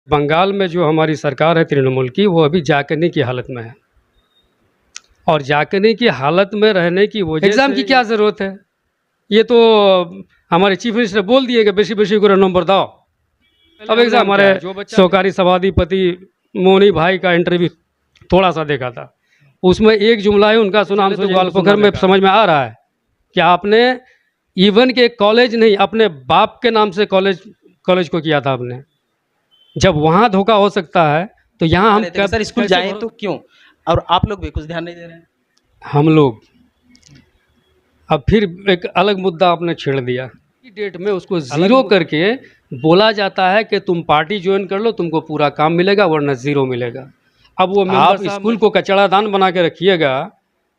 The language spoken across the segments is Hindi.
बंगाल में जो हमारी सरकार है तृणमूल की, वो अभी जाकनी की हालत में है और जाकनी की हालत में रहने की वजह एग्ज़ाम की क्या ज़रूरत है। ये तो हमारे चीफ मिनिस्टर बोल दिए कि बेसी बेसी को नंबर दो। अब एग्ज़ाम हमारे सहकारी सभाधिपति मोनी भाई का इंटरव्यू थोड़ा सा देखा था, उसमें एक जुमला है उनका सुना, हमसे ग्वालपोखर में समझ में आ रहा है कि आपने इवन के कॉलेज नहीं, अपने बाप के नाम से कॉलेज को किया था आपने। जब वहाँ धोखा हो सकता है तो यहाँ हम सर स्कूल जाएं तो क्यों, और आप लोग भी कुछ ध्यान नहीं दे रहे हैं। हम लोग अब फिर एक अलग मुद्दा आपने छेड़ दिया। डेट में उसको ज़ीरो करके बोला जाता है कि तुम पार्टी ज्वाइन कर लो, तुमको पूरा काम मिलेगा, वरना ज़ीरो मिलेगा। अब वो आप स्कूल को कचरादान बना के रखिएगा,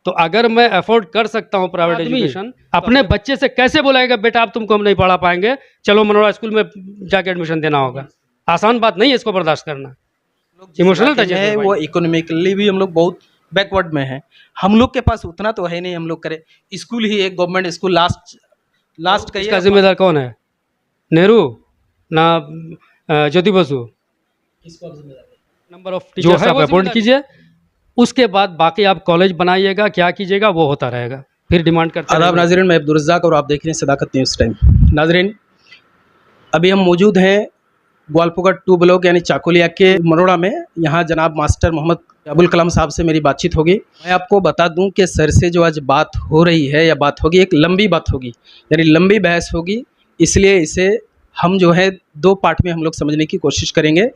तो अगर मैं अफोर्ड कर सकता हूँ प्राइवेट एजुकेशन, अपने बच्चे से कैसे बोलाएगा बेटा आप तुमको हम नहीं पढ़ा पाएंगे, चलो मनोरा स्कूल में जाके एडमिशन देना होगा। आसान बात नहीं है इसको बर्दाश्त करना। इमोशनल टच है वो इकोनॉमिकली भी हम लोग बहुत बैकवर्ड में हैं। हम लोग के पास उतना तो है नहीं, हम लोग करें स्कूल ही एक गवर्नमेंट स्कूल लास्ट का। इसका जिम्मेदार कौन है? नेहरू ना Jyoti Basu? Number of teachers आप अपॉइंट कीजिए, उसके बाद बाकी आप कॉलेज बनाइएगा, क्या कीजिएगा वो होता रहेगा। फिर डिमांड करते हैं। आदाब नाज़रीन, मैं अब्दुल रज़्ज़ाक और आप देख रहे हैं सदाकत न्यूज़ टाइम। नाज़रीन, अभी हम मौजूद हैं ग्वालपोखर 2 ब्लॉक यानी चाकुलिया के मरोड़ा में। यहाँ जनाब मास्टर मोहम्मद अबुल कलाम साहब से मेरी बातचीत होगी। मैं आपको बता दूं कि सर से जो आज बात हो रही है या बात होगी, एक लंबी बात होगी, यानी लंबी बहस होगी। इसलिए इसे हम जो है 2 पार्ट में हम लोग समझने की कोशिश करेंगे,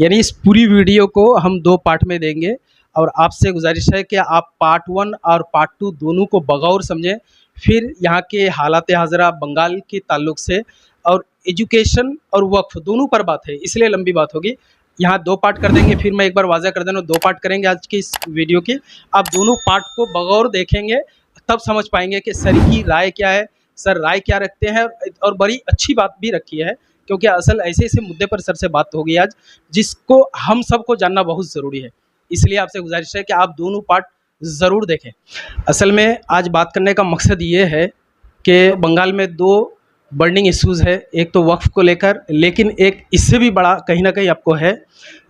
यानी इस पूरी वीडियो को हम 2 पार्ट में देंगे। और आपसे गुजारिश है कि आप पार्ट 1 और पार्ट 2 दोनों को बगौर समझें। फिर यहाँ के हालात हाज़रा बंगाल के ताल्लुक़ से और एजुकेशन और वक्फ दोनों पर बात है, इसलिए लंबी बात होगी। यहाँ 2 पार्ट कर देंगे। फिर मैं एक बार वाज़ा कर देना, 2 पार्ट करेंगे आज की इस वीडियो की। आप दोनों पार्ट को बगौर देखेंगे तब समझ पाएंगे कि सर की राय क्या है, सर राय क्या रखते हैं। और बड़ी अच्छी बात भी रखी है, क्योंकि असल ऐसे ऐसे मुद्दे पर सर से बात होगी आज जिसको हम सबको जानना बहुत ज़रूरी है। इसलिए आपसे गुजारिश है कि आप दोनों पार्ट ज़रूर देखें। असल में आज बात करने का मकसद ये है कि बंगाल में 2 बर्निंग इश्यूज़ है। एक तो वक्फ को लेकर, लेकिन एक इससे भी बड़ा कहीं ना कहीं आपको है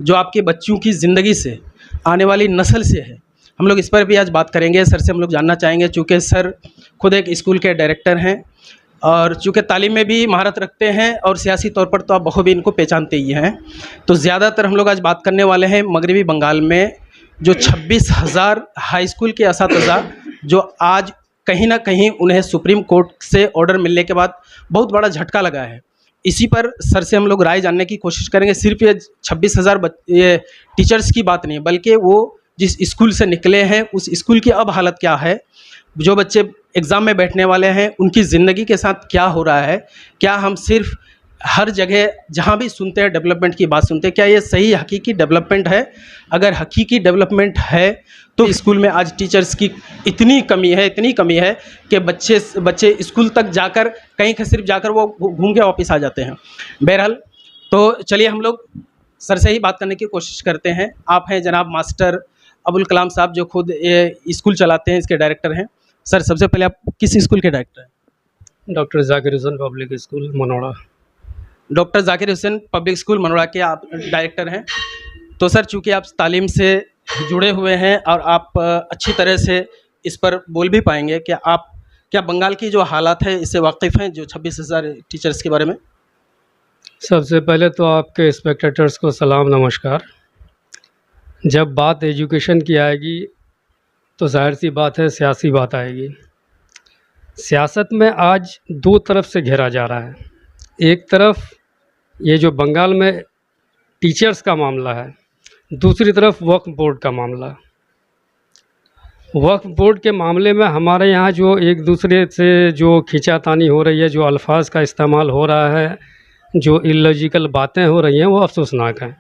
जो आपके बच्चों की ज़िंदगी से, आने वाली नस्ल से है। हम लोग इस पर भी आज बात करेंगे। सर से हम लोग जानना चाहेंगे, चूँकि सर खुद एक स्कूल के डायरेक्टर हैं और चूँकि तालीम में भी महारत रखते हैं और सियासी तौर पर तो आप बखूबी इनको पहचानते ही हैं। तो ज़्यादातर हम लोग आज बात करने वाले हैं मगरबी बंगाल में जो 26,000 हाई स्कूल के असातिज़ा जो आज कहीं ना कहीं उन्हें सुप्रीम कोर्ट से ऑर्डर मिलने के बाद बहुत बड़ा झटका लगा है। इसी पर सर से हम लोग राय जानने की कोशिश करेंगे। सिर्फ ये 26,000 ये टीचर्स की बात नहीं, बल्कि वो जिस स्कूल से निकले हैं उस स्कूल की अब हालत क्या है, जो बच्चे एग्ज़ाम में बैठने वाले हैं उनकी ज़िंदगी के साथ क्या हो रहा है। क्या हम सिर्फ हर जगह जहाँ भी सुनते हैं डेवलपमेंट की बात सुनते हैं, क्या ये सही हकीकी डेवलपमेंट है? अगर हकीकी डेवलपमेंट है तो स्कूल में आज टीचर्स की इतनी कमी है कि बच्चे स्कूल तक जाकर कहीं का सिर्फ जाकर वो घूम के वापस आ जाते हैं। बहरहाल, तो चलिए हम लोग सर से ही बात करने की कोशिश करते हैं। आप हैं जनाब मास्टर अबुल कलाम साहब, जो खुद ये स्कूल चलाते हैं, इसके डायरेक्टर हैं। सर, सबसे पहले आप किस स्कूल के डायरेक्टर हैं? Doctor Zakir Hussain public school Manora. Doctor Zakir Hussain public school Manora के आप डायरेक्टर हैं। तो सर, चूँकि आप तालीम से जुड़े हुए हैं और आप अच्छी तरह से इस पर बोल भी पाएंगे कि आप क्या बंगाल की जो हालात है इससे वाकिफ़ हैं, जो 26,000 टीचर्स के बारे में? सबसे पहले तो आपके स्पेक्टेटर्स को सलाम, नमस्कार। जब बात एजुकेशन की आएगी तो जाहिर सी बात है सियासी बात आएगी। सियासत में आज 2 तरफ से घेरा जा रहा है। एक तरफ ये जो बंगाल में टीचर्स का मामला है, दूसरी तरफ वक्फ बोर्ड का मामला। वक्फ बोर्ड के मामले में हमारे यहाँ जो एक दूसरे से जो खींचातानी हो रही है, जो अल्फाज का इस्तेमाल हो रहा है, जो इलॉजिकल बातें हो रही हैं, वो अफसोसनाक हैं।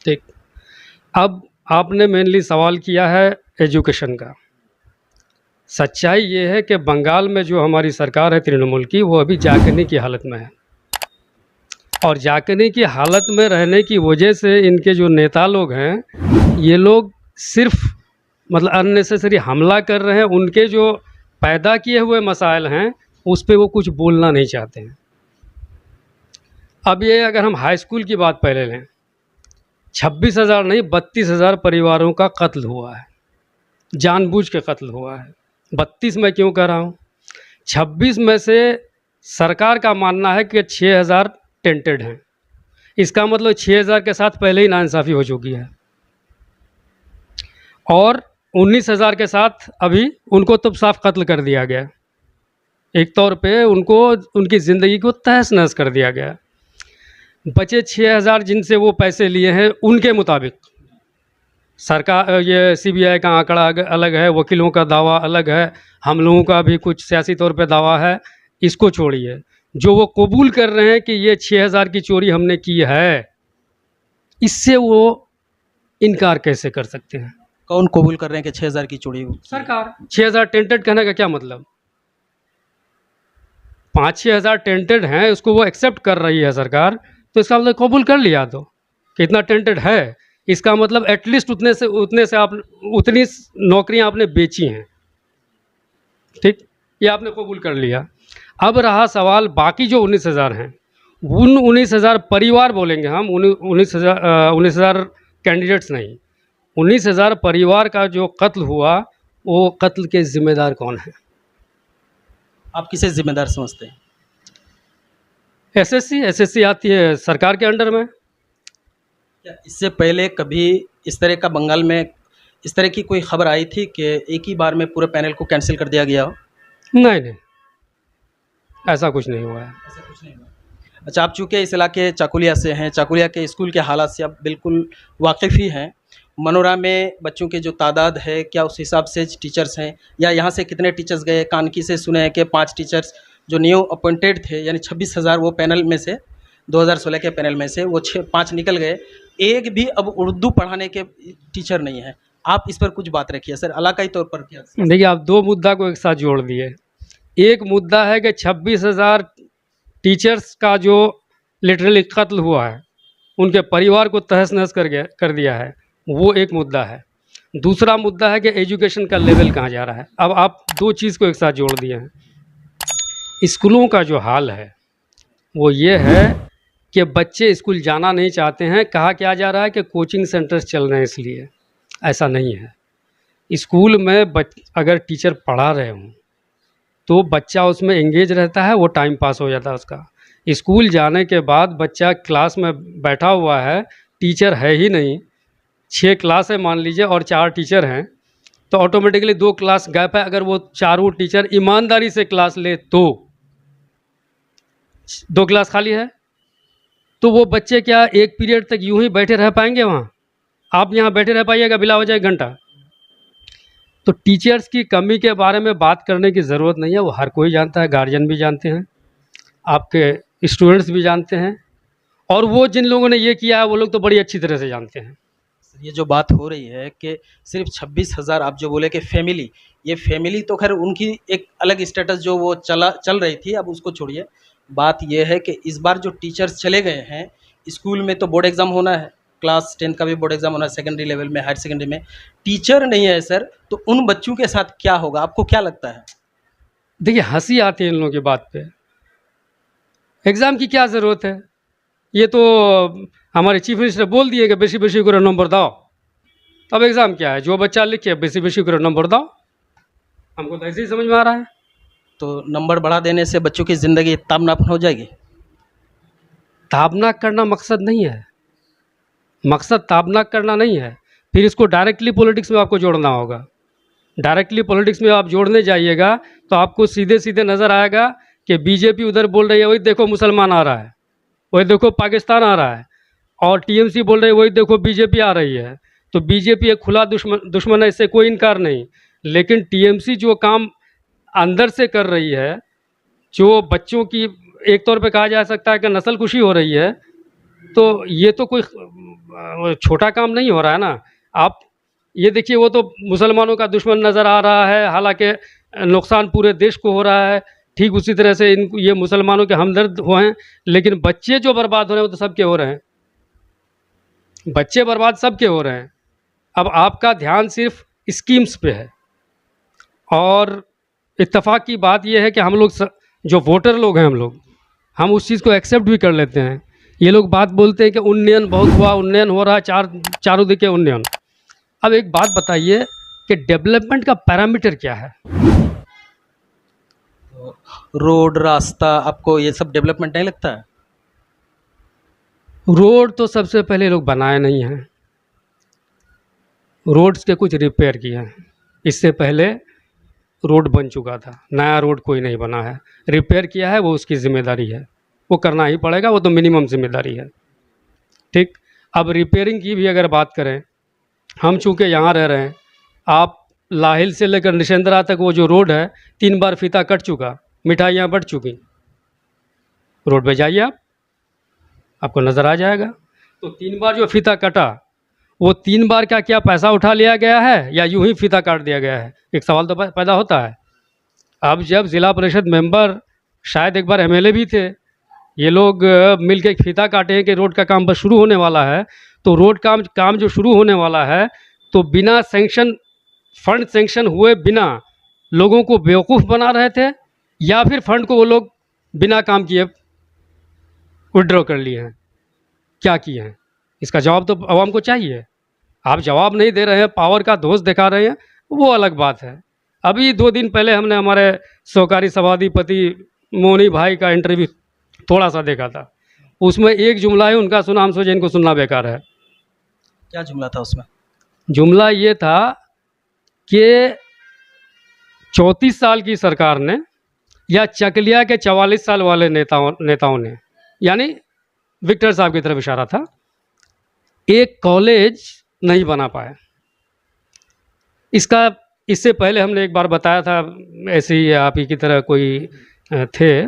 ठीक, अब आपने मेनली सवाल किया है एजुकेशन का। सच्चाई ये है कि बंगाल में जो हमारी सरकार है तृणमूल की, वो अभी जाकनी की हालत में है और जाकनी की हालत में रहने की वजह से इनके जो नेता लोग हैं, ये लोग सिर्फ मतलब अननेसेसरी हमला कर रहे हैं। उनके जो पैदा किए हुए मसाइल हैं उस पे वो कुछ बोलना नहीं चाहते हैं। अब ये अगर हम हाई स्कूल की बात पहले लें, 26,000 नहीं 32,000 परिवारों का कत्ल हुआ है, जानबूझ के कत्ल हुआ है। 32 मैं क्यों कह रहा हूँ, 26 में से सरकार का मानना है कि 6,000 टेंटेड हैं। इसका मतलब 6,000 के साथ पहले ही नाइंसाफ़ी हो चुकी है, और 19,000 के साथ अभी उनको तो साफ कत्ल कर दिया गया। एक तौर पे उनको उनकी ज़िंदगी को तहस नहस कर दिया गया। बचे 6,000 जिनसे वो पैसे लिए हैं, उनके मुताबिक सरकार, ये सीबीआई का आंकड़ा अलग है, वकीलों का दावा अलग है, हम लोगों का भी कुछ सियासी तौर पे दावा है, इसको छोड़िए। जो वो कबूल कर रहे हैं कि ये 6,000 की चोरी हमने की है, इससे वो इनकार कैसे कर सकते हैं? कौन कबूल कर रहे हैं कि 6,000 की चोरी हुई? सरकार। 6,000 टेंटेड कहने का क्या मतलब? 5-6 हज़ार टेंटेड हैं, उसको वो एक्सेप्ट कर रही है सरकार, तो इसका मतलब कबूल कर लिया तो कि इतना टेंटेड है, इसका मतलब एटलीस्ट उतने से आप उतनी नौकरियां आपने बेची हैं, ठीक, ये आपने कबूल कर लिया। अब रहा सवाल बाकी जो 19,000 हैं, उन 19,000 परिवार बोलेंगे हम, 19,000 कैंडिडेट्स नहीं, 19,000 परिवार का जो कत्ल हुआ, वो कत्ल के ज़िम्मेदार कौन है? आप किसे जिम्मेदार समझते हैं? एसएससी आती है सरकार के अंडर में। क्या इससे पहले कभी इस तरह का बंगाल में इस तरह की कोई खबर आई थी कि एक ही बार में पूरे पैनल को कैंसिल कर दिया गया हो? नहीं, ऐसा कुछ नहीं हुआ है। ऐसा कुछ नहीं हुआ। अच्छा, आप चूँकि इस इलाके चाकुलिया से हैं, चाकुलिया के स्कूल के हालात से आप बिल्कुल वाकिफ़ ही हैं। मनोरा में बच्चों की जो तादाद है, क्या उस हिसाब से टीचर्स हैं, या यहाँ से कितने टीचर्स गए? कानकी से सुने हैं कि 5 टीचर्स जो न्यू अपॉइंटेड थे, यानी 26,000 वो पैनल में से, 2016 के पैनल में से वो 5 निकल गए। एक भी अब उर्दू पढ़ाने के टीचर नहीं है। आप इस पर कुछ बात रखिए सर, इलाकाई तौर पर क्या? देखिए, आप 2 मुद्दा को एक साथ जोड़ दिए। एक मुद्दा है कि 26,000 टीचर्स का जो लिटरली कत्ल हुआ है, उनके परिवार को तहस-नहस कर दिया है, वो एक मुद्दा है। दूसरा मुद्दा है कि एजुकेशन का लेवल कहाँ जा रहा है। अब आप 2 चीज़ को एक साथ जोड़ दिए हैं। स्कूलों का जो हाल है, वो ये है कि बच्चे स्कूल जाना नहीं चाहते हैं। कहा क्या जा रहा है कि कोचिंग सेंटर्स चल रहे हैं इसलिए, ऐसा नहीं है। स्कूल में अगर टीचर पढ़ा रहे हों, तो बच्चा उसमें एंगेज रहता है, वो टाइम पास हो जाता है उसका। स्कूल जाने के बाद बच्चा क्लास में बैठा हुआ है, टीचर है ही नहीं, 6 क्लास है मान लीजिए और 4 टीचर हैं, तो ऑटोमेटिकली 2 क्लास गैप है। अगर वो चारों टीचर ईमानदारी से क्लास ले तो 2 क्लास खाली है, तो वो बच्चे क्या एक पीरियड तक यूं ही बैठे रह पाएंगे वहाँ? आप यहाँ बैठे रह पाइएगा बिला वजह 1 घंटा? तो टीचर्स की कमी के बारे में बात करने की ज़रूरत नहीं है, वो हर कोई जानता है, गार्जियन भी जानते हैं, आपके स्टूडेंट्स भी जानते हैं, और वो जिन लोगों ने ये किया है वो लोग तो बड़ी अच्छी तरह से जानते हैं। ये जो बात हो रही है कि सिर्फ 26,000, आप जो बोले कि फैमिली, ये फैमिली तो खैर उनकी एक अलग स्टेटस जो वो चल रही थी, अब उसको छोड़िए। बात ये है कि इस बार जो टीचर्स चले गए हैं, स्कूल में तो बोर्ड एग्ज़ाम होना है, क्लास 10 का भी बोर्ड एग्ज़ाम होना है, सेकेंडरी लेवल में, हायर सेकेंडरी में टीचर नहीं है सर, तो उन बच्चों के साथ क्या होगा? आपको क्या लगता है? देखिए, हंसी आती है इन लोगों की बात पे। एग्ज़ाम की क्या ज़रूरत है? ये तो हमारे चीफ मिनिस्टर बोल दिए कि बेसी बेसी को नंबर दाओ, तब एग्ज़ाम क्या है? जो बच्चा लिखे बेसी बेसी को नंबर दाओ। हमको तो ऐसे ही समझ में आ रहा है। तो नंबर बढ़ा देने से बच्चों की ज़िंदगी तामनापन हो जाएगी? ताबनाक करना मकसद नहीं है, मकसद ताबनाक करना नहीं है। फिर इसको डायरेक्टली पॉलिटिक्स में आपको जोड़ना होगा। डायरेक्टली पॉलिटिक्स में आप जोड़ने जाइएगा तो आपको सीधे सीधे नज़र आएगा कि बीजेपी उधर बोल रही है वही देखो मुसलमान आ रहा है, वही देखो पाकिस्तान आ रहा है, और टीएमसी बोल रही है वही देखो बीजेपी आ रही है। तो बीजेपी एक खुला दुश्मन है, इससे कोई इनकार नहीं। लेकिन टीएमसी जो काम अंदर से कर रही है, जो बच्चों की एक तौर पे कहा जा सकता है कि नस्लकुशी हो रही है, तो ये तो कोई छोटा काम नहीं हो रहा है ना। आप ये देखिए, वो तो मुसलमानों का दुश्मन नज़र आ रहा है, हालांकि नुकसान पूरे देश को हो रहा है। ठीक उसी तरह से ये मुसलमानों के हमदर्द हुए हैं, लेकिन बच्चे जो बर्बाद हो रहे हैं वो तो सबके हो रहे हैं, बच्चे बर्बाद सबके हो रहे हैं। अब आपका ध्यान सिर्फ स्कीम्स पे है, और इत्तेफाक की बात यह है कि हम लोग जो वोटर लोग हैं, हम उस चीज़ को एक्सेप्ट भी कर लेते हैं ये लोग बात बोलते हैं कि उन्नयन बहुत हुआ, उन्नयन हो रहा है, चारों दिखे उन्नयन। अब एक बात बताइए कि डेवलपमेंट का पैरामीटर क्या है? रोड, रास्ता, आपको ये सब डेवलपमेंट नहीं लगता है? रोड तो सबसे पहले ये लोग बनाए नहीं हैं, रोड्स के कुछ रिपेयर किए हैं। इससे पहले रोड बन चुका था, नया रोड कोई नहीं बना है। रिपेयर किया है वो उसकी ज़िम्मेदारी है, वो करना ही पड़ेगा, वो तो मिनिमम ज़िम्मेदारी है। ठीक। अब रिपेयरिंग की भी अगर बात करें, हम चूँकि यहाँ रह रहे हैं, आप लाहिल से लेकर निशेंद्रा तक वो जो रोड है 3 बार फीता कट चुका, मिठाइयाँ बट चुकी। रोड पे जाइए आप, आपको नज़र आ जाएगा। तो 3 बार जो फीता कटा, वो 3 बार का क्या पैसा उठा लिया गया है या यूं ही फीता काट दिया गया है? एक सवाल तो पैदा होता है। अब जब ज़िला परिषद मेंबर, शायद एक बार एमएलए भी थे, ये लोग मिल के एक फीता काटे हैं कि रोड का काम बस शुरू होने वाला है, तो रोड काम जो शुरू होने वाला है, तो बिना सेंक्शन, फंड सेंक्शन हुए बिना लोगों को बेवकूफ़ बना रहे थे, या फिर फंड को वो लोग बिना काम किए विड्रॉ कर लिए हैं? क्या किए हैं? इसका जवाब तो आवाम को चाहिए। आप जवाब नहीं दे रहे हैं, पावर का दोष दिखा रहे हैं, वो अलग बात है। अभी 2 दिन पहले हमने हमारे सहकारी सभाधिपति मोनी भाई का इंटरव्यू थोड़ा सा देखा था, उसमें एक जुमला है उनका सुना, हम सोचे इनको सुनना बेकार है। क्या जुमला था उसमें? जुमला ये था कि 34 साल की सरकार ने या चकलिया के 44 साल वाले नेताओं ने, यानी विक्टर साहब की तरफ इशारा था, एक कॉलेज नहीं बना पाए। इससे पहले हमने एक बार बताया था, ऐसे ही आप ही की तरह कोई थे,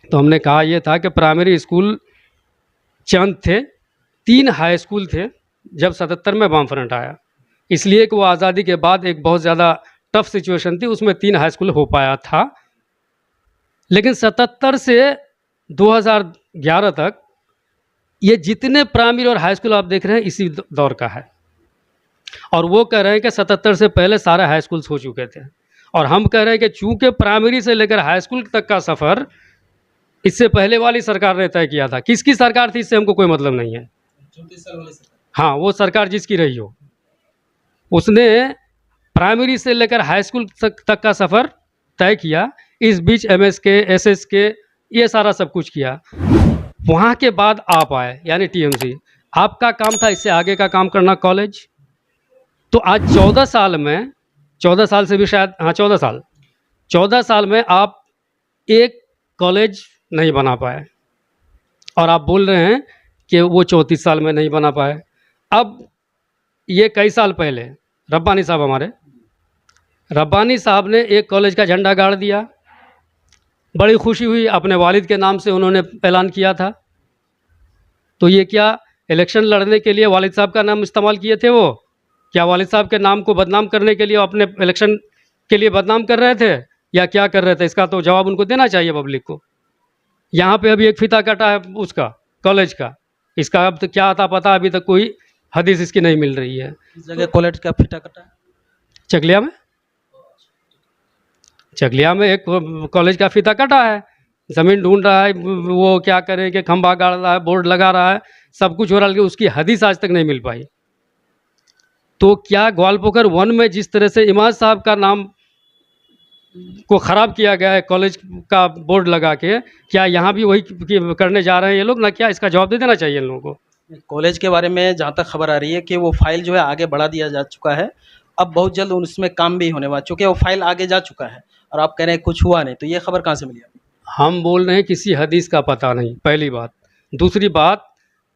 तो हमने कहा यह था कि प्राइमरी स्कूल चंद थे, 3 हाई स्कूल थे जब 77 में वाम फ्रंट आया, इसलिए कि वो आज़ादी के बाद एक बहुत ज़्यादा टफ सिचुएशन थी, उसमें 3 हाई स्कूल हो पाया था। लेकिन 77 से 2011 तक ये जितने प्राइमरी और हाई स्कूल आप देख रहे हैं इसी दौर का है। और वो कह रहे हैं कि 77 से पहले सारे हाई स्कूल्स हो चुके थे, और हम कह रहे हैं कि चूंकि प्राइमरी से लेकर हाई स्कूल तक का सफ़र इससे पहले वाली सरकार ने तय किया था। किसकी सरकार थी इससे हमको कोई मतलब नहीं है। 34 साल वाली सरकार। हाँ, वो सरकार जिसकी रही हो, उसने प्राइमरी से लेकर हाई स्कूल तक का सफ़र तय किया। इस बीच एमएसके, एसएसके, ये सारा सब कुछ किया। वहाँ के बाद आप आए, यानी टीएमसी, आपका काम था इससे आगे का काम करना, कॉलेज। तो आज 14 साल में, 14 साल से भी शायद, हाँ 14 साल में आप एक कॉलेज नहीं बना पाए, और आप बोल रहे हैं कि वो 34 साल में नहीं बना पाए। अब ये कई साल पहले रब्बानी साहब ने एक कॉलेज का झंडा गाड़ दिया, बड़ी खुशी हुई, अपने वालिद के नाम से उन्होंने ऐलान किया था। तो ये क्या इलेक्शन लड़ने के लिए वालिद साहब का नाम इस्तेमाल किए थे? वो क्या वालिद साहब के नाम को बदनाम करने के लिए अपने इलेक्शन के लिए बदनाम कर रहे थे, या क्या कर रहे थे? इसका तो जवाब उनको देना चाहिए पब्लिक को। यहाँ पे अभी एक फीता कटा है उसका, कॉलेज का, इसका अब तो क्या आता पता, अभी तक कोई हदीस इसकी नहीं मिल रही है। इस जगह कॉलेज का फीता कटा है? चकलिया में एक कॉलेज का फीता कटा है, ज़मीन ढूंढ रहा है, वो क्या करे कि खंभा गाड़ रहा है, बोर्ड लगा रहा है, सब कुछ हो रहा है, लेकिन उसकी हदीस आज तक नहीं मिल पाई। तो क्या ग्वालपोखर 1 में जिस तरह से इमाद साहब का नाम को ख़राब किया गया है कॉलेज का बोर्ड लगा के, क्या यहाँ भी वही करने जा रहे हैं ये लोग ना? क्या इसका जवाब दे देना चाहिए इन लोगों को। कॉलेज के बारे में जहाँ तक खबर आ रही है कि वो फाइल जो है आगे बढ़ा दिया जा चुका है, अब बहुत जल्द उसमें काम भी होने वाला, चूँकि वो फाइल आगे जा चुका है, और आप कह रहे हैं कुछ हुआ नहीं, तो ये खबर कहाँ से मिली आपको? हम बोल रहे हैं किसी हदीस का पता नहीं, पहली बात। दूसरी बात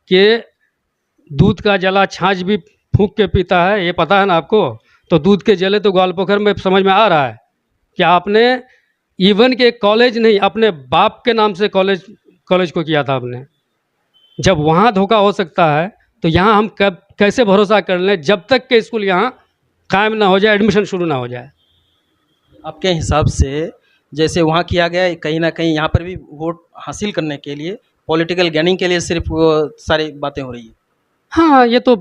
कि दूध का जला छाछ भी फूंक के पीता है, ये पता है ना आपको? तो दूध के जले तो ग्वालपोखर में समझ में आ रहा है कि आपने इवन के कॉलेज नहीं, अपने बाप के नाम से कॉलेज को किया था आपने। जब वहाँ धोखा हो सकता है तो यहाँ हम कैसे भरोसा कर लें जब तक के स्कूल यहाँ कायम ना हो जाए, एडमिशन शुरू ना हो जाए। आपके हिसाब से जैसे वहाँ किया गया, कहीं ना कहीं यहाँ पर भी वोट हासिल करने के लिए, पॉलिटिकल गेनिंग के लिए सिर्फ वो सारी बातें हो रही है। हाँ, ये तो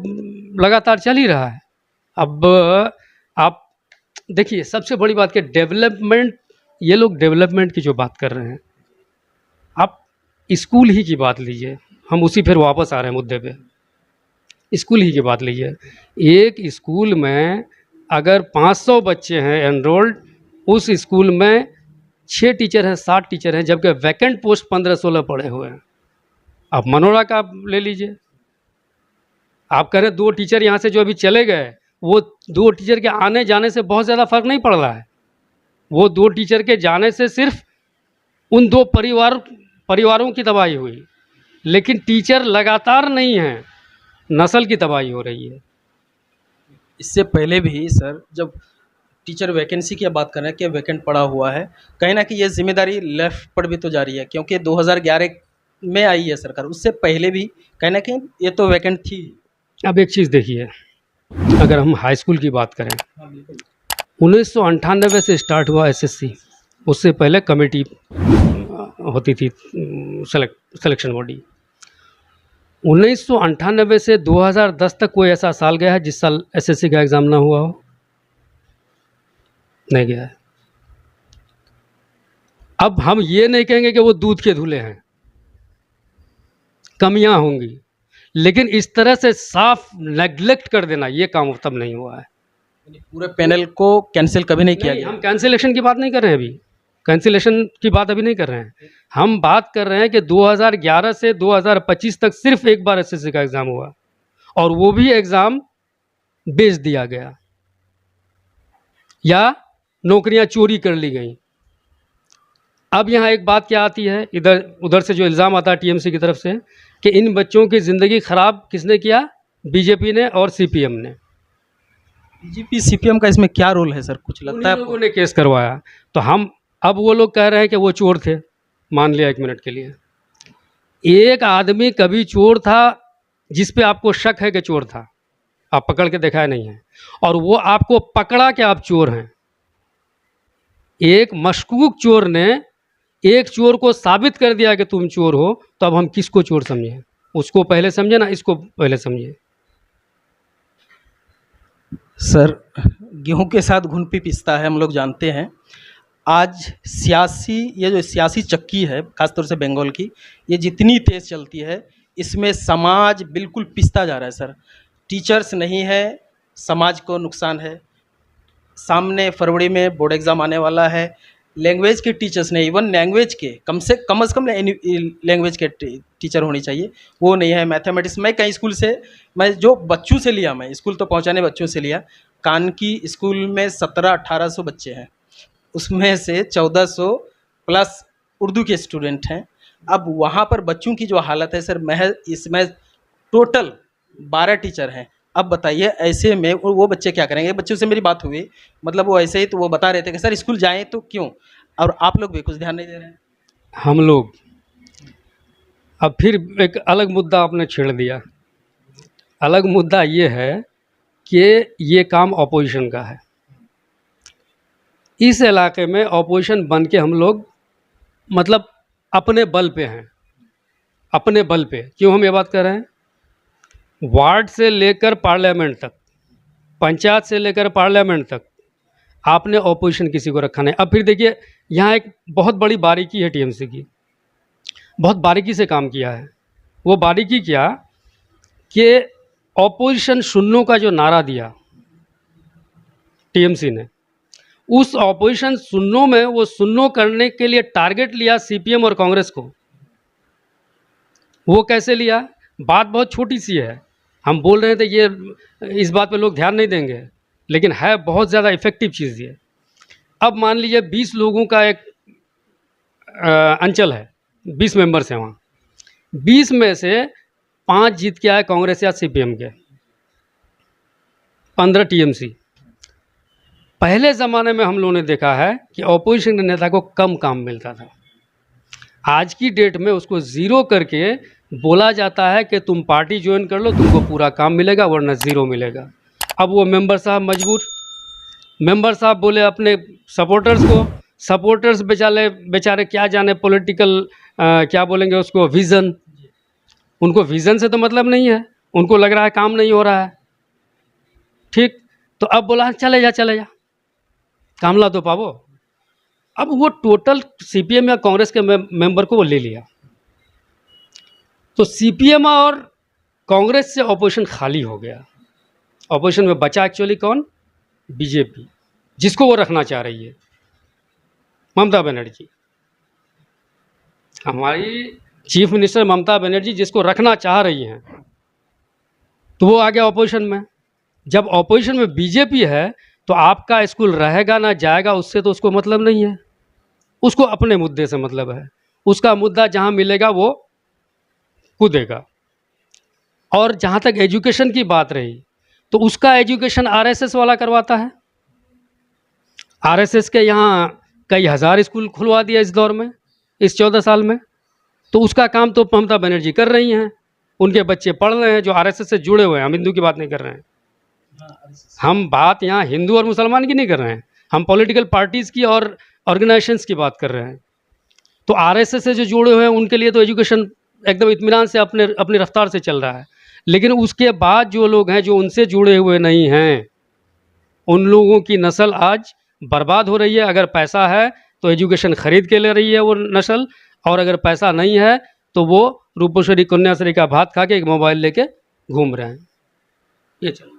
लगातार चल ही रहा है। अब आप देखिए, सबसे बड़ी बात कि डेवलपमेंट, ये लोग डेवलपमेंट की जो बात कर रहे हैं, आप स्कूल ही की बात लीजिए, हम उसी फिर वापस आ रहे हैं मुद्दे पे। स्कूल ही की बात लीजिए, एक स्कूल में अगर 500 बच्चे हैं एनरोल्ड, उस स्कूल में 6 टीचर हैं, 7 टीचर हैं, जबकि वैकेंट पोस्ट 15-16 पड़े हुए हैं। आप मनोरा का आप ले लीजिए, आप कह रहे 2 टीचर यहाँ से जो अभी चले गए, वो 2 टीचर के आने जाने से बहुत ज़्यादा फर्क नहीं पड़ रहा है। वो 2 टीचर के जाने से सिर्फ उन 2 परिवारों की तबाही हुई, लेकिन टीचर लगातार नहीं हैं, नस्ल की तबाही हो रही है। इससे पहले भी सर, जब टीचर वैकेंसी की बात कर रहे हैं कि वैकेंट पड़ा हुआ है, कहीं ना कहीं ये जिम्मेदारी लेफ्ट पर भी तो जा रही है, क्योंकि 2011 में आई है सरकार, उससे पहले भी कहीं ना कहीं ये तो वैकेंट थी। अब एक चीज़ देखिए, अगर हम हाई स्कूल की बात करें, 1998 से स्टार्ट हुआ एसएससी, उससे पहले कमेटी होती थी, सिलेक्शन बॉडी। 1998 से 2010 तक कोई ऐसा साल गया है जिस साल एसएससी का एग्ज़ाम ना हुआ हो? नहीं गया है। अब हम ये नहीं कहेंगे कि वो दूध के धुले हैं, कमियां होंगी, लेकिन इस तरह से साफ नेग्लेक्ट कर देना, ये काम तब नहीं हुआ है। पूरे पैनल को कैंसिल कभी नहीं किया नहीं, गया। हम कैंसिलेशन की बात नहीं कर रहे हैं, अभी कैंसिलेशन की बात अभी नहीं कर रहे हैं। हम बात कर रहे हैं कि 2011 से 2025 तक सिर्फ एक बार एसएससी का एग्ज़ाम हुआ, और वो भी एग्ज़ाम बेच दिया गया या नौकरियां चोरी कर ली गई। अब यहाँ एक बात क्या आती है, इधर उधर से जो इल्ज़ाम आता है टीएमसी की तरफ से कि इन बच्चों की ज़िंदगी ख़राब किसने किया? बीजेपी ने और सीपीएम ने। बीजेपी सीपीएम का इसमें क्या रोल है सर, कुछ लगता है उन्हीं लोगों ने केस करवाया। तो हम, अब वो लोग कह रहे हैं कि वो चोर थे, मान लिया 1 मिनट के लिए। एक आदमी कभी चोर था जिस पे आपको शक है कि चोर था, आप पकड़ के दिखाए नहीं है, और वो आपको पकड़ा कि आप चोर हैं। एक मशकूक चोर ने एक चोर को साबित कर दिया कि तुम चोर हो, तो अब हम किसको चोर समझें? उसको पहले समझे ना, इसको पहले समझे। सर, गेहूं के साथ घुन भी पिसता है, हम लोग जानते हैं। आज ये जो सियासी चक्की है, खासतौर से बंगाल की, ये जितनी तेज़ चलती है, इसमें समाज बिल्कुल पिसता जा रहा है सर। टीचर्स नहीं है, समाज को नुकसान है। सामने फरवरी में बोर्ड एग्ज़ाम आने वाला है, लैंग्वेज के टीचर्स नहीं, इवन लैंग्वेज के कम से कम लैंग्वेज के टीचर होनी चाहिए, वो नहीं है। मैथमेटिक्स, मैं कई स्कूल से, मैं जो बच्चों से लिया, मैं स्कूल तो पहुंचाने बच्चों से लिया, कान की स्कूल में 1700-1800 बच्चे हैं, उसमें से 1400 प्लस उर्दू के स्टूडेंट हैं। अब वहाँ पर बच्चों की जो हालत है सर, महज इसमें टोटल 12 टीचर हैं। अब बताइए ऐसे में वो बच्चे क्या करेंगे? बच्चों से मेरी बात हुई, मतलब वो ऐसे ही, तो वो बता रहे थे कि सर स्कूल जाएं तो क्यों, और आप लोग भी कुछ ध्यान नहीं दे रहे हैं। हम लोग, अब फिर एक अलग मुद्दा आपने छेड़ दिया। अलग मुद्दा ये है कि ये काम ऑपोजिशन का है। इस इलाके में ऑपोजिशन बन के हम लोग मतलब अपने बल पे हैं, अपने बल पे। क्यों हम ये बात कर रहे हैं? वार्ड से लेकर पार्लियामेंट तक, पंचायत से लेकर पार्लियामेंट तक आपने ऑपोजिशन किसी को रखा नहीं। अब फिर देखिए, यहाँ एक बहुत बड़ी बारीकी है टीएमसी की, बहुत बारीकी से काम किया है। वो बारीकी क्या कि ऑपोजिशन सुन्नो का जो नारा दिया टीएमसी ने, उस ऑपोजिशन सुन्नो में वो सुन्नो करने के लिए टारगेट लिया सीपीएम और कांग्रेस को। वो कैसे लिया? बात बहुत छोटी सी है, हम बोल रहे थे ये, इस बात पे लोग ध्यान नहीं देंगे, लेकिन है बहुत ज़्यादा इफ़ेक्टिव चीज़ ये। अब मान लीजिए 20 लोगों का एक अंचल है, 20 मेंबर्स हैं वहाँ, 20 में से 5 जीत के आए कांग्रेस या सीपीएम के, 15 टीएमसी। पहले ज़माने में हम लोगों ने देखा है कि ऑपोजिशन के नेता को कम काम मिलता था, आज की डेट में उसको ज़ीरो करके बोला जाता है कि तुम पार्टी ज्वाइन कर लो, तुमको पूरा काम मिलेगा, वरना ज़ीरो मिलेगा। अब वो मेंबर साहब मजबूर, मेंबर साहब बोले अपने सपोर्टर्स को, सपोर्टर्स बेचारे क्या जाने पॉलिटिकल क्या बोलेंगे उसको, विज़न, उनको विज़न से तो मतलब नहीं है, उनको लग रहा है काम नहीं हो रहा है, ठीक, तो अब बोला चले जा काम ला तो पावो। अब वो टोटल सीपीएम या कांग्रेस के मेंबर को वो ले लिया। तो सीपीएम और कांग्रेस से ऑपोजिशन खाली हो गया। ऑपोजिशन में बचा एक्चुअली कौन? बीजेपी, जिसको वो रखना चाह रही है, ममता बनर्जी। हमारी चीफ मिनिस्टर ममता बनर्जी जिसको रखना चाह रही हैं, तो वो आ गया ऑपोजिशन में। जब ऑपोजिशन में बीजेपी है तो आपका स्कूल रहेगा ना जाएगा उससे तो उसको मतलब नहीं है, उसको अपने मुद्दे से मतलब है। उसका मुद्दा जहाँ मिलेगा वो कूदेगा। और जहाँ तक एजुकेशन की बात रही तो उसका एजुकेशन आरएसएस वाला करवाता है। आरएसएस के यहाँ कई हज़ार स्कूल खुलवा दिया इस दौर में, इस 14 साल में। तो उसका काम तो ममता बनर्जी कर रही हैं, उनके बच्चे पढ़ रहे हैं जो आरएसएस से जुड़े हुए हैं। हम हिंदू की बात नहीं कर रहे हैं, हम बात यहाँ हिंदू और मुसलमान की नहीं कर रहे हैं, हम पॉलिटिकल पार्टीज़ की और ऑर्गेनाइजेशंस की बात कर रहे हैं। तो आरएसएस से जो जुड़े हुए हैं उनके लिए तो एजुकेशन एकदम इत्मीनान से अपनी रफ्तार से चल रहा है। लेकिन उसके बाद जो लोग हैं जो उनसे जुड़े हुए नहीं हैं, उन लोगों की नस्ल आज बर्बाद हो रही है। अगर पैसा है तो एजुकेशन ख़रीद के ले रही है वो नस्ल, और अगर पैसा नहीं है तो वो रूपोश्वरी कन्याश्री का भात खा के एक मोबाइल लेके घूम रहे हैं। ये चल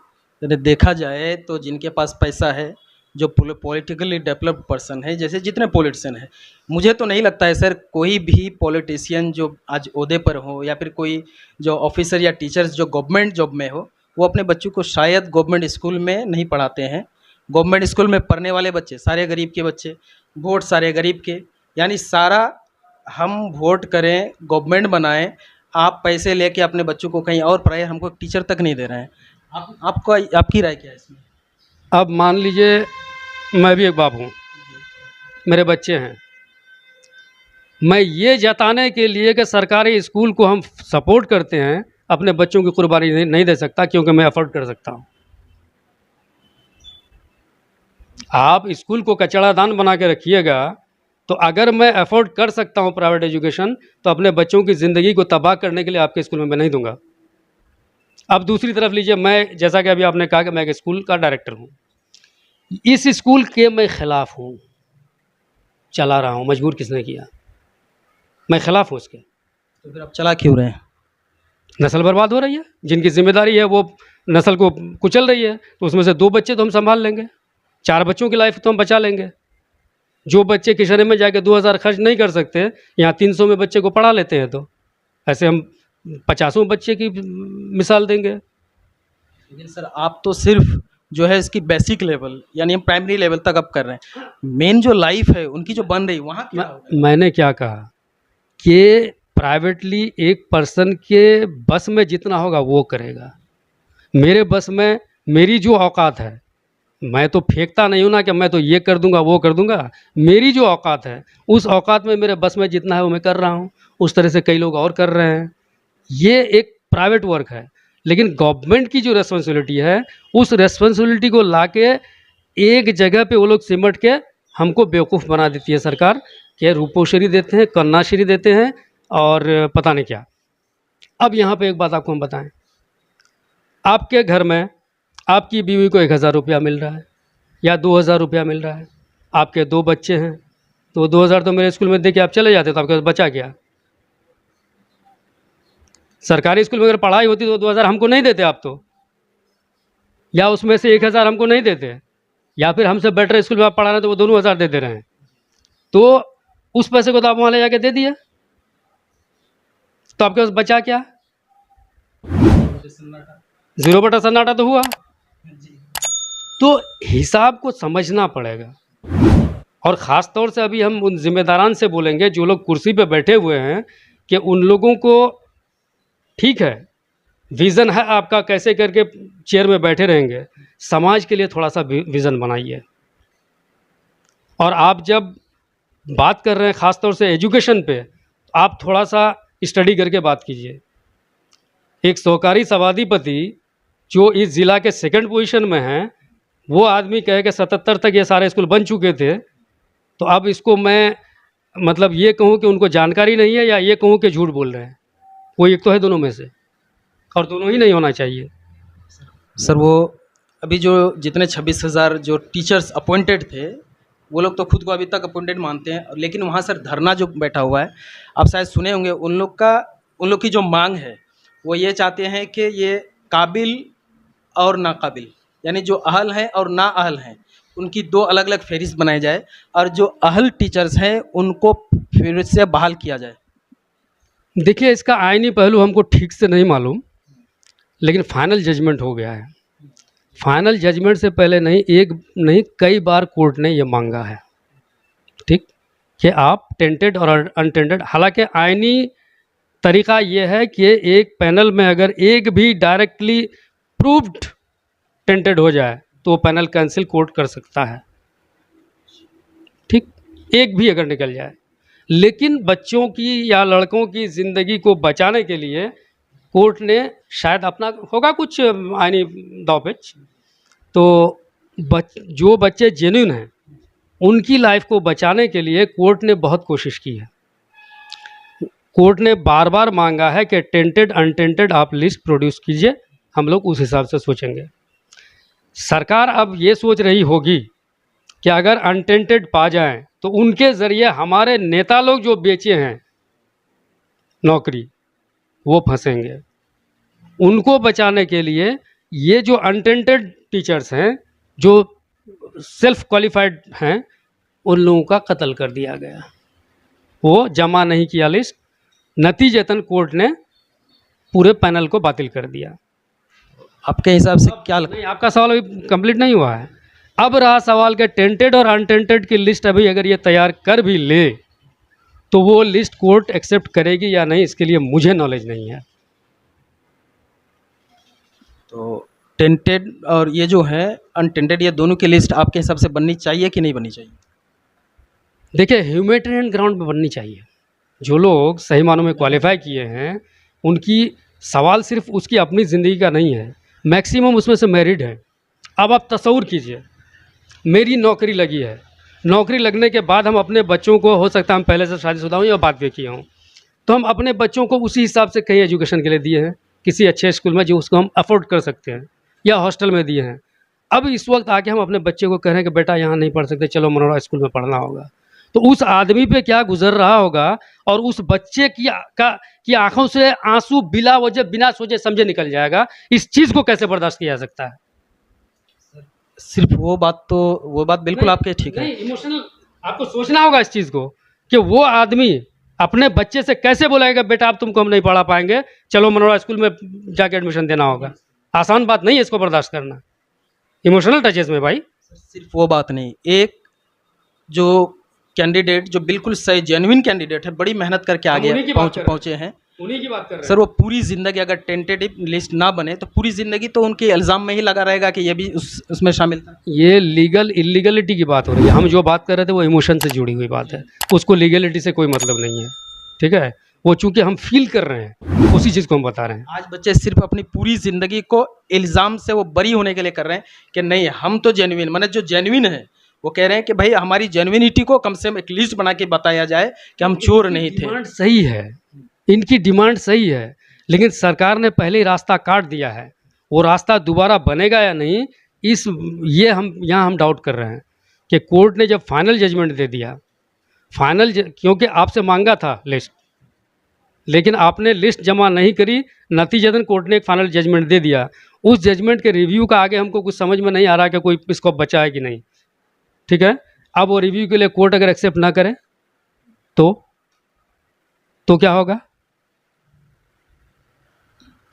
यदि देखा जाए तो जिनके पास पैसा है, जो पॉलिटिकली डेवलप्ड पर्सन है, जैसे जितने पॉलिटिशियन हैं, मुझे तो नहीं लगता है सर कोई भी पॉलिटिशियन जो आज ओहदे पर हो या फिर कोई जो ऑफिसर या टीचर्स जो गवर्नमेंट जॉब में हो, वो अपने बच्चों को शायद गवर्नमेंट स्कूल में नहीं पढ़ाते हैं। गवर्नमेंट स्कूल में पढ़ने वाले बच्चे सारे गरीब के बच्चे, वोट सारे गरीब के, यानी सारा हम वोट करें, गवर्नमेंट बनाएं, आप पैसे लेके अपने बच्चों को कहीं और पढ़ाएं, हमको टीचर तक नहीं दे रहे हैं। आपकी राय क्या है इसमें? अब मान लीजिए मैं भी एक बाप हूँ, मेरे बच्चे हैं, मैं ये जताने के लिए कि सरकारी स्कूल को हम सपोर्ट करते हैं, अपने बच्चों की कुर्बानी नहीं दे सकता, क्योंकि मैं अफोर्ड कर सकता हूँ। आप स्कूल को कचरादान बना के रखिएगा, तो अगर मैं अफोर्ड कर सकता हूँ प्राइवेट एजुकेशन, तो अपने बच्चों की ज़िंदगी को तबाह करने के लिए आपके स्कूल में मैं नहीं दूंगा। अब दूसरी तरफ लीजिए, मैं जैसा कि अभी आपने कहा कि मैं एक स्कूल का डायरेक्टर हूँ, इस स्कूल के मैं ख़िलाफ़ हूँ, चला रहा हूँ, मजबूर किसने किया? मैं ख़िलाफ़ हूँ उसके। तो फिर आप चला क्यों रहे हैं? नस्ल बर्बाद हो रही है, जिनकी जिम्मेदारी है वो नस्ल को कुचल रही है। तो उसमें से 2 बच्चे तो हम संभाल लेंगे, 4 बच्चों की लाइफ तो हम बचा लेंगे। जो बच्चे किशोरी में जाके 2000 खर्च नहीं कर सकते, यहाँ 300 में बच्चे को पढ़ा लेते हैं, तो ऐसे हम 50 बच्चे की मिसाल देंगे। लेकिन सर आप तो सिर्फ जो है इसकी बेसिक लेवल यानी हम प्राइमरी लेवल तक अब कर रहे हैं, मेन जो लाइफ है उनकी जो बन रही वहाँ क्या होगा? मैंने क्या कहा कि प्राइवेटली एक पर्सन के बस में जितना होगा वो करेगा। मेरे बस में मेरी जो औकात है, मैं तो फेंकता नहीं हूँ ना कि मैं तो ये कर दूंगा वो कर दूंगा। मेरी जो औकात है उस औकात में मेरे बस में जितना है वो मैं कर रहा हूँ। उस तरह से कई लोग और कर रहे हैं। ये एक प्राइवेट वर्क है, लेकिन गवर्नमेंट की जो रेस्पॉन्सिबिलिटी है उस रेस्पॉन्सिबिलिटी को लाके एक जगह पे वो लोग सिमट के हमको बेवकूफ़ बना देती है सरकार, कि रूपोश्वरी देते हैं, कन्याश्री देते हैं और पता नहीं क्या। अब यहाँ पे एक बात आपको हम बताएं, आपके घर में आपकी बीवी को 1000 रुपया मिल रहा है या 2000 रुपया मिल रहा है, आपके 2 बच्चे हैं, तो 2000 तो मेरे स्कूल में दे के आप चले जाते, तो आपके पास बचा क्या? सरकारी स्कूल में अगर पढ़ाई होती तो 2000 हमको नहीं देते आप तो, या उसमें से 1000 हमको नहीं देते, या फिर हमसे बेटर स्कूल में आप पढ़ा रहे तो वो दोनों 1000 दे दे रहे हैं। तो उस पैसे को तो आप वहाँ ले जाके दे दिए, तो आपके पास बचा क्या? 0 बटा सन्नाटा तो हुआ। तो हिसाब को समझना पड़ेगा। और ख़ास तौर से अभी हम उन जिम्मेदारान से बोलेंगे जो लोग कुर्सी पे बैठे हुए हैं, कि उन लोगों को ठीक है विज़न है आपका, कैसे करके चेयर में बैठे रहेंगे, समाज के लिए थोड़ा सा विज़न बनाइए। और आप जब बात कर रहे हैं ख़ास तौर से एजुकेशन पे, आप थोड़ा सा स्टडी करके बात कीजिए। एक सहकारी सभाधिपति जो इस ज़िला के 2nd पोजीशन में हैं, वो आदमी कहे कि 77 तक ये सारे स्कूल बन चुके थे, तो अब इसको मैं मतलब ये कहूँ कि उनको जानकारी नहीं है, या ये कहूँ कि झूठ बोल रहे हैं? कोई एक तो है दोनों में से, और दोनों ही नहीं होना चाहिए। सर वो अभी जो जितने 26,000 जो टीचर्स अपॉइंटेड थे, वो लोग तो खुद को अभी तक अपॉइंटेड मानते हैं, लेकिन वहाँ सर धरना जो बैठा हुआ है, आप शायद सुने होंगे, उन लोग की जो मांग है वो ये चाहते हैं कि ये काबिल और नाकाबिल, यानी जो अहल हैं और ना अहल हैं, उनकी दो अलग अलग फहरिस्त बनाई जाए और जो अहल टीचर्स हैं उनको फिर से बहाल किया जाए। देखिए, इसका आईनी पहलू हमको ठीक से नहीं मालूम, लेकिन फाइनल जजमेंट हो गया है। फाइनल जजमेंट से पहले नहीं, एक नहीं कई बार कोर्ट ने ये मांगा है, ठीक, कि आप टेंटेड और अनटेंटेड, हालांकि आईनी तरीका ये है कि एक पैनल में अगर एक भी डायरेक्टली प्रूव्ड टेंटेड हो जाए तो वो पैनल कैंसिल कोर्ट कर सकता है, ठीक, एक भी अगर निकल जाए। लेकिन बच्चों की या लड़कों की ज़िंदगी को बचाने के लिए कोर्ट ने शायद अपना होगा कुछ आईनी दावपेच, तो जो बच्चे जेन्युइन हैं उनकी लाइफ को बचाने के लिए कोर्ट ने बहुत कोशिश की है। कोर्ट ने बार बार मांगा है कि टेंटेड अनटेंटेड आप लिस्ट प्रोड्यूस कीजिए, हम लोग उस हिसाब से सोचेंगे। सरकार अब ये सोच रही होगी कि अगर अनटेंटेड पा जाएं तो उनके ज़रिए हमारे नेता लोग जो बेचे हैं नौकरी वो फंसेंगे। उनको बचाने के लिए ये जो अनटेंटेड टीचर्स हैं, जो सेल्फ क्वालिफाइड हैं, उन लोगों का कत्ल कर दिया गया। वो जमा नहीं किया लिस्ट, नतीजतन कोर्ट ने पूरे पैनल को बातिल कर दिया। आपके हिसाब से क्या लगता नहीं, आपका सवाल अभी कंप्लीट नहीं हुआ है। अब रहा सवाल कि टेंटेड और अनटेंटेड की लिस्ट अभी अगर ये तैयार कर भी ले तो वो लिस्ट कोर्ट एक्सेप्ट करेगी या नहीं, इसके लिए मुझे नॉलेज नहीं है। तो टेंटेड और ये जो है अनटेंटेड, ये दोनों की लिस्ट आपके हिसाब से बननी चाहिए कि नहीं बननी चाहिए? देखिए, ह्यूमैनिटेरियन ग्राउंड पे बननी चाहिए। जो लोग सही मानों में क्वालिफाई किए हैं उनकी सवाल सिर्फ उसकी अपनी ज़िंदगी का नहीं है, मैक्सिमम उसमें से मैरिड है। अब आप तसव्वुर कीजिए, मेरी नौकरी लगी है, नौकरी लगने के बाद हम अपने बच्चों को, हो सकता है हम पहले से शादीशुदा हूँ या बाद में किया हूँ, तो हम अपने बच्चों को उसी हिसाब से कहीं एजुकेशन के लिए दिए हैं, किसी अच्छे स्कूल में जो उसको हम अफोर्ड कर सकते हैं, या हॉस्टल में दिए हैं। अब इस वक्त आके हम अपने बच्चे को कह रहे हैं कि बेटा यहाँ नहीं पढ़ सकते, चलो मनोरा स्कूल में पढ़ना होगा, तो उस आदमी पे क्या गुजर रहा होगा और उस बच्चे की आंखों से आंसू बिला वजह बिना सोचे समझे निकल जाएगा। इस चीज़ को कैसे बर्दाश्त किया जा सकता है? सिर्फ वो बात बिल्कुल आपके ठीक है। नहीं, इमोशनल आपको सोचना होगा इस चीज़ को कि वो आदमी अपने बच्चे से कैसे बोलेगा बेटा अब तुमको हम नहीं पढ़ा पाएंगे, चलो मनोरा स्कूल में जाके एडमिशन देना होगा। आसान बात नहीं है इसको बर्दाश्त करना, इमोशनल टचेस में भाई। सिर्फ वो बात नहीं, एक जो कैंडिडेट जो बिल्कुल सही जेन्युइन कैंडिडेट है, बड़ी मेहनत करके आगे पहुंचे हैं, उन्हीं की बात कर रहे हैं सर, वो पूरी ज़िंदगी अगर टेंटेटिव लिस्ट ना बने तो पूरी ज़िंदगी तो उनके इल्ज़ाम में ही लगा रहेगा कि ये भी उसमें शामिल था। ये लीगल इलीगलिटी की बात हो रही है, हम जो बात कर रहे थे वो इमोशन से जुड़ी हुई बात है, उसको लीगलिटी से कोई मतलब नहीं है, ठीक है। वो चूंकि हम फील कर रहे हैं उसी चीज़ को हम बता रहे हैं। आज बच्चे सिर्फ अपनी पूरी ज़िंदगी को इल्ज़ाम से वो बरी होने के लिए कर रहे हैं कि नहीं हम तो जेन्युइन, माने जो जेन्युइन है वो कह रहे हैं कि भाई हमारी जेन्युइनिटी को कम से कम एक लिस्ट बना के बताया जाए कि हम चोर नहीं थे। डिमांड सही है, इनकी डिमांड सही है, लेकिन सरकार ने पहले ही रास्ता काट दिया है। वो रास्ता दोबारा बनेगा या नहीं, ये हम यहाँ डाउट कर रहे हैं कि कोर्ट ने जब फाइनल जजमेंट दे दिया, क्योंकि आपसे मांगा था लिस्ट, लेकिन आपने लिस्ट जमा नहीं करी, नतीजतन कोर्ट ने एक फाइनल जजमेंट दे दिया। उस जजमेंट के रिव्यू का आगे हमको कुछ समझ में नहीं आ रहा कि कोई इसको बचा है कि नहीं, ठीक है। अब वो रिव्यू के लिए कोर्ट अगर एक्सेप्ट ना करे तो क्या होगा?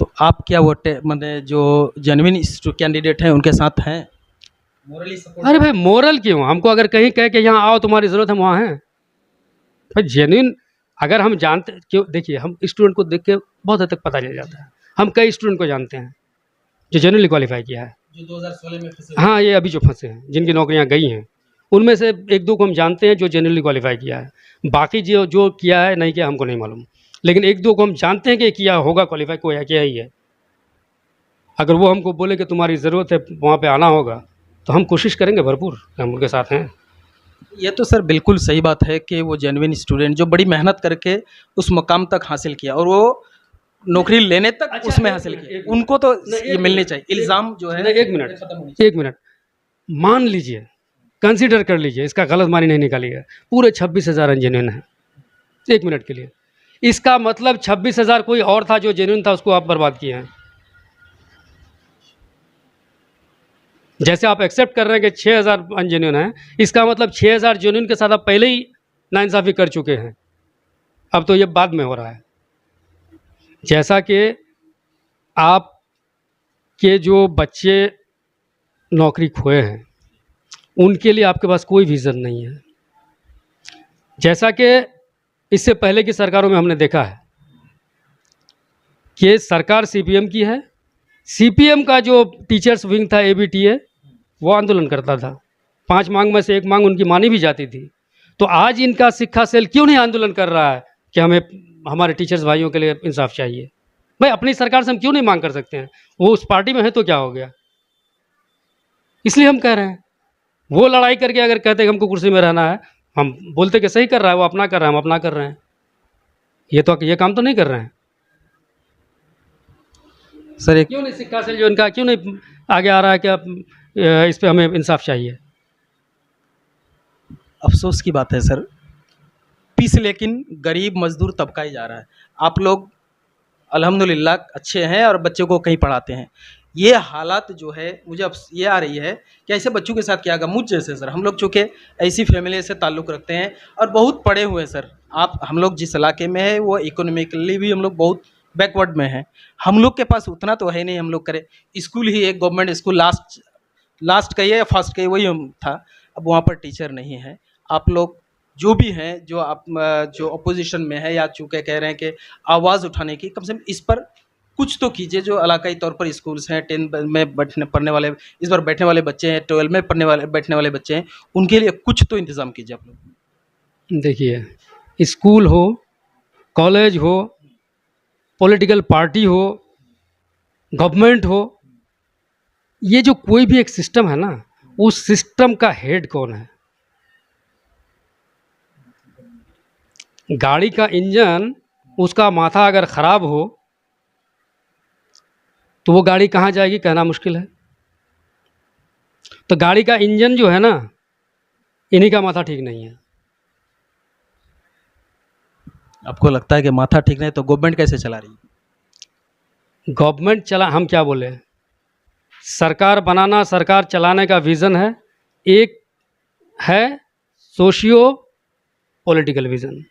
तो आप क्या वो मतलब जो जेन्युइन कैंडिडेट हैं उनके साथ हैं, मोरली सपोर्ट? अरे भाई मोरल क्यों, हमको अगर कहीं कहे कि यहाँ आओ तुम्हारी ज़रूरत, हम वहाँ हैं भाई। जेन्युइन अगर हम जानते, क्यों, देखिए हम स्टूडेंट को देख के बहुत हद तक पता चल जाता है। हम कई स्टूडेंट को जानते हैं जो जेन्युइनली क्वालिफाई किया है, जो 2016 में फंसे। हाँ, ये अभी जो फंसे हैं, जिनकी नौकरियाँ गई हैं, उनमें से एक दो को हम जानते हैं जो जेन्युइनली क्वालिफाई किया है। बाकी जो किया है नहीं किया हमको नहीं मालूम, लेकिन एक दो को हम जानते हैं कि किया होगा क्वालिफाई, को या किया ही है। अगर वो हमको बोले कि तुम्हारी ज़रूरत है वहाँ पे आना होगा, तो हम कोशिश करेंगे भरपूर, हम उनके साथ हैं। ये तो सर बिल्कुल सही बात है कि वो जेन्युइन स्टूडेंट जो बड़ी मेहनत करके उस मुकाम तक हासिल किया और वो नौकरी लेने तक अच्छा, उसमें हासिल किया, उनको तो ये मिलने चाहिए। इल्ज़ाम जो है, एक मिनट मान लीजिए, कंसीडर कर लीजिए, इसका गलत मानी नहीं निकालिएगा, पूरे 26,000 इंजीनियर हैं, 1 मिनट के लिए इसका मतलब 26,000 कोई और था जो जेन्युइन था, उसको आप बर्बाद किए हैं। जैसे आप एक्सेप्ट कर रहे हैं कि 6,000 अनजेन्युइन हैं, इसका मतलब 6,000 जेन्युइन के साथ आप पहले ही नाइंसाफ़ी कर चुके हैं। अब तो ये बाद में हो रहा है। जैसा कि आप के जो बच्चे नौकरी खोए हैं, उनके लिए आपके पास कोई विज़न नहीं है। जैसा कि इससे पहले की सरकारों में हमने देखा है कि सरकार सीपीएम की है, सीपीएम का जो टीचर्स विंग था एबीटीए, वो आंदोलन करता था। 5 मांग में से 1 मांग उनकी मानी भी जाती थी। तो आज इनका शिक्षा सेल क्यों नहीं आंदोलन कर रहा है कि हमें हमारे टीचर्स भाइयों के लिए इंसाफ चाहिए? भाई अपनी सरकार से हम क्यों नहीं मांग कर सकते हैं? वो उस पार्टी में है तो क्या हो गया? इसलिए हम कह रहे हैं, वो लड़ाई करके अगर कहते हैं कि हमको कुर्सी में रहना है, हम बोलते कि सही कर रहा है, वो अपना कर रहा है, हम अपना कर रहे हैं। ये काम तो नहीं कर रहे हैं। सर एक क्यों नहीं शिक्षा सेल जो इनका क्यों नहीं आगे आ रहा है कि अब इस पे हमें इंसाफ चाहिए? अफसोस की बात है सर, पीस लेकिन गरीब मजदूर तबका ही जा रहा है। आप लोग अल्हम्दुलिल्लाह अच्छे हैं और बच्चों को कहीं पढ़ाते हैं। ये हालात जो है मुझे अब ये आ रही है कि ऐसे बच्चों के साथ क्या होगा। मुझ जैसे सर, हम लोग चूँकि ऐसी फैमिली से ताल्लुक़ रखते हैं और बहुत पढ़े हुए हैं सर। हम लोग जिस इलाके में है वो इकोनॉमिकली भी हम लोग बहुत बैकवर्ड में हैं। हम लोग के पास उतना तो है नहीं हम लोग करें। स्कूल ही एक गवर्नमेंट स्कूल लास्ट लास्ट कहिए या फर्स्ट कहिए वही हम था। अब वहाँ पर टीचर नहीं है। आप लोग जो भी हैं, जो आप जो अपोजिशन में है या चूँकि कह रहे हैं कि आवाज़ उठाने की, कम से कम इस पर कुछ तो कीजिए। जो इलाकाई तौर पर स्कूल्स हैं, 10 में पढ़ने वाले, इस बार बैठने वाले बच्चे हैं, 12 में बैठने वाले बच्चे हैं, उनके लिए कुछ तो इंतज़ाम कीजिए आप लोग। देखिए, स्कूल हो, कॉलेज हो, पॉलिटिकल पार्टी हो, गवर्नमेंट हो, ये जो कोई भी एक सिस्टम है ना, उस सिस्टम का हेड कौन है? गाड़ी का इंजन, उसका माथा अगर ख़राब हो तो वो गाड़ी कहाँ जाएगी कहना मुश्किल है। तो गाड़ी का इंजन जो है ना, इन्हीं का माथा ठीक नहीं है। आपको लगता है कि माथा ठीक नहीं तो गवर्नमेंट कैसे चला रही है? गवर्नमेंट चला, हम क्या बोले, सरकार बनाना, सरकार चलाने का विज़न है। एक है socio political vision.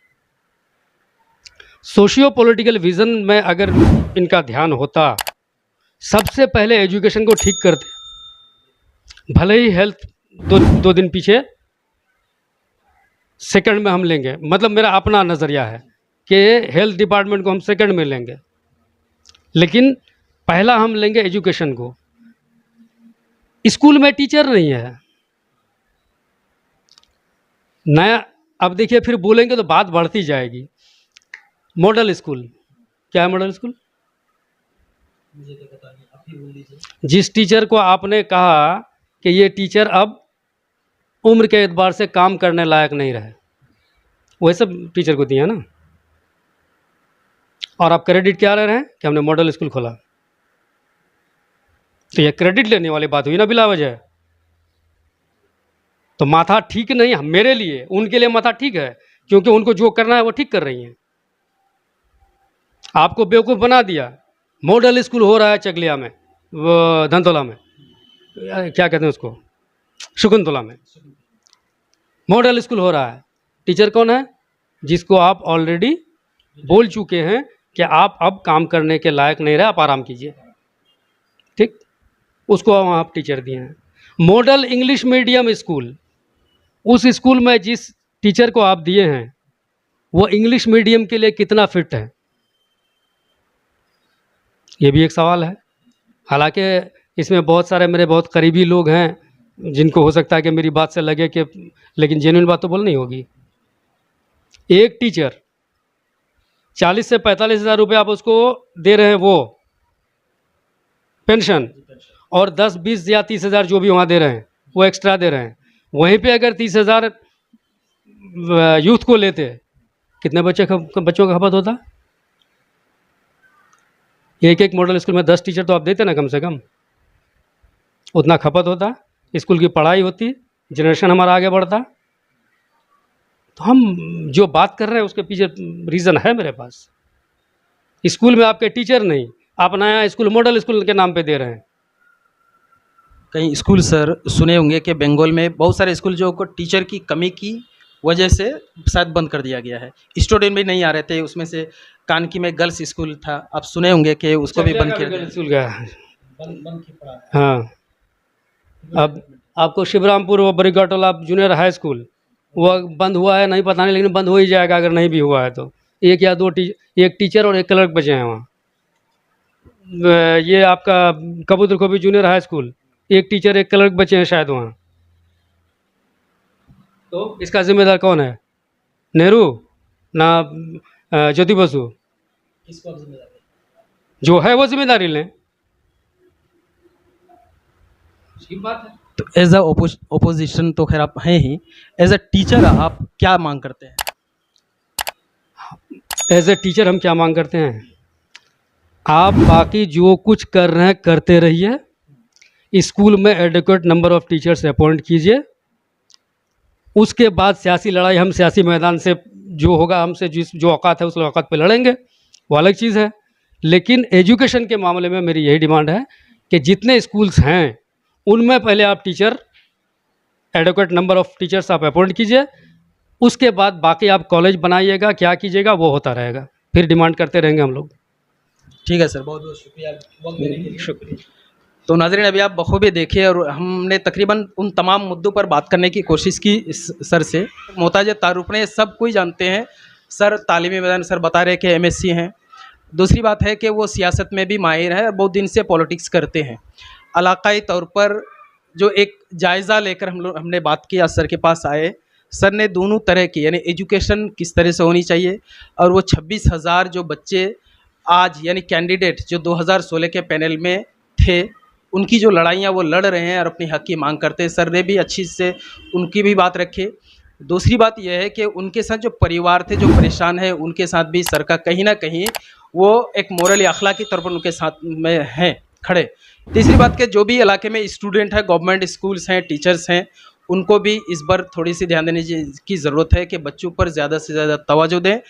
Socio political vision में अगर इनका ध्यान होता, सबसे पहले एजुकेशन को ठीक करते। भले ही हेल्थ दो दिन पीछे, सेकंड में हम लेंगे, मतलब मेरा अपना नज़रिया है कि हेल्थ डिपार्टमेंट को हम सेकंड में लेंगे, लेकिन पहला हम लेंगे एजुकेशन को। स्कूल में टीचर नहीं है नया। अब देखिए, फिर बोलेंगे तो बात बढ़ती जाएगी। मॉडल स्कूल क्या है? मॉडल स्कूल, मुझे तो पता नहीं, आप ही बोल दीजिए। जिस टीचर को आपने कहा कि ये टीचर अब उम्र के एतबार से काम करने लायक नहीं रहे, वही सब टीचर को दिया ना। और आप क्रेडिट क्या ले रहे हैं कि हमने मॉडल स्कूल खोला? तो ये क्रेडिट लेने वाली बात हुई ना बिला वजह। तो माथा ठीक नहीं मेरे लिए, उनके लिए माथा ठीक है, क्योंकि उनको जो करना है वो ठीक कर रही हैं। आपको बेवकूफ़ बना दिया। मॉडल स्कूल हो रहा है चकलिया में, वो धनतोला में, क्या कहते हैं उसको, शकुंतला में मॉडल स्कूल हो रहा है। टीचर कौन है? जिसको आप ऑलरेडी बोल चुके हैं कि आप अब काम करने के लायक नहीं रहे, आप आराम कीजिए, ठीक। उसको आप टीचर दिए हैं। मॉडल इंग्लिश मीडियम स्कूल, उस स्कूल में जिस टीचर को आप दिए हैं वो इंग्लिश मीडियम के लिए कितना फिट है, ये भी एक सवाल है। हालांकि इसमें बहुत सारे मेरे बहुत करीबी लोग हैं जिनको हो सकता है कि मेरी बात से लगे कि, लेकिन जेन्युइन बात तो बोलनी होगी। एक टीचर 40 से 45 हज़ार रुपये आप उसको दे रहे हैं, वो पेंशन, और 10, 20 या 30 हज़ार जो भी वहाँ दे रहे हैं वो एक्स्ट्रा दे रहे हैं। वहीं पे अगर 30 हज़ार यूथ को लेते, कितने बच्चों का खपत होता? एक मॉडल स्कूल में 10 टीचर तो आप देते ना, कम से कम उतना खपत होता, स्कूल की पढ़ाई होती, जनरेशन हमारा आगे बढ़ता। तो हम जो बात कर रहे हैं उसके पीछे रीज़न है मेरे पास। स्कूल में आपके टीचर नहीं, आप नया स्कूल मॉडल स्कूल के नाम पे दे रहे हैं। कई स्कूल सर सुने होंगे कि बंगाल में बहुत सारे स्कूल जो को टीचर की कमी की वजह से शायद बंद कर दिया गया है, स्टूडेंट भी नहीं आ रहे थे। उसमें से कानकी में गर्ल्स स्कूल था, आप सुने होंगे कि उसको भी बंद किया स्कूल गया है। हाँ, अब आपको शिवरामपुर वो बरिकाटोला जूनियर हाई स्कूल वो बंद हुआ है नहीं पता नहीं, लेकिन बंद हो ही जाएगा अगर नहीं भी हुआ है तो। एक या दो एक टीचर और एक क्लर्क बचे हैं वहाँ। ये आपका कबूतर खोबी जूनियर हाई स्कूल, एक टीचर एक क्लर्क बचे हैं शायद वहाँ। तो इसका जिम्मेदार कौन है? नेहरू ना ज्योति बसु? किसको जिम्मेदारी? जो है वो जिम्मेदारी लें। ठीक बात है। तो एज अ ओपोजिशन तो खैर आप हैं ही, एज अ टीचर आप क्या मांग करते हैं? एज ए टीचर हम क्या मांग करते हैं? आप बाकी जो कुछ कर रहे हैं करते रहिए, स्कूल में adequate number of teachers appoint कीजिए, उसके बाद सियासी लड़ाई हम सियासी मैदान से जो होगा हमसे जो औकात है उस औकात पे लड़ेंगे, वो अलग चीज़ है। लेकिन एजुकेशन के मामले में मेरी यही डिमांड है कि जितने स्कूल्स हैं उनमें पहले आप teacher adequate number of teachers आप अपॉइंट कीजिए, उसके बाद बाकी आप कॉलेज बनाइएगा, क्या कीजिएगा वो होता रहेगा, फिर डिमांड करते रहेंगे हम लोग। ठीक है सर, बहुत बहुत शुक्रिया वक्त देने के लिए। शुक्रिया। तो नाज़रीन, अभी आप बखूबी देखिए और हमने तकरीबन उन तमाम मुद्दों पर बात करने की कोशिश की सर से। मोहताज तारुफ ने सब कोई जानते हैं सर, तालीमी मैदान सर बता रहे कि एमएससी हैं। दूसरी बात है कि वो सियासत में भी माहिर है और बहुत दिन से पॉलिटिक्स करते हैं। इलाकाई तौर पर जो एक जायज़ा लेकर हमने बात की, आज सर के पास आए, सर ने दोनों तरह की यानी एजुकेशन किस तरह से होनी चाहिए और वो 26,000 जो बच्चे आज यानी कैंडिडेट जो 2016 के पैनल में थे उनकी जो लड़ाइयाँ वो लड़ रहे हैं और अपनी हक की मांग करते हैं, सर ने भी अच्छी से उनकी भी बात रखी। दूसरी बात यह है कि उनके साथ जो परिवार थे जो परेशान है उनके साथ भी सर का कहीं ना कहीं वो एक मोरल अखलाकी तौर पर उनके साथ में हैं खड़े। तीसरी बात कि जो भी इलाके में स्टूडेंट है, गवर्नमेंट स्कूल्स हैं, टीचर्स हैं, उनको भी इस बार थोड़ी सी ध्यान देने की ज़रूरत है कि बच्चों पर ज़्यादा से ज़्यादा तवज्जो दें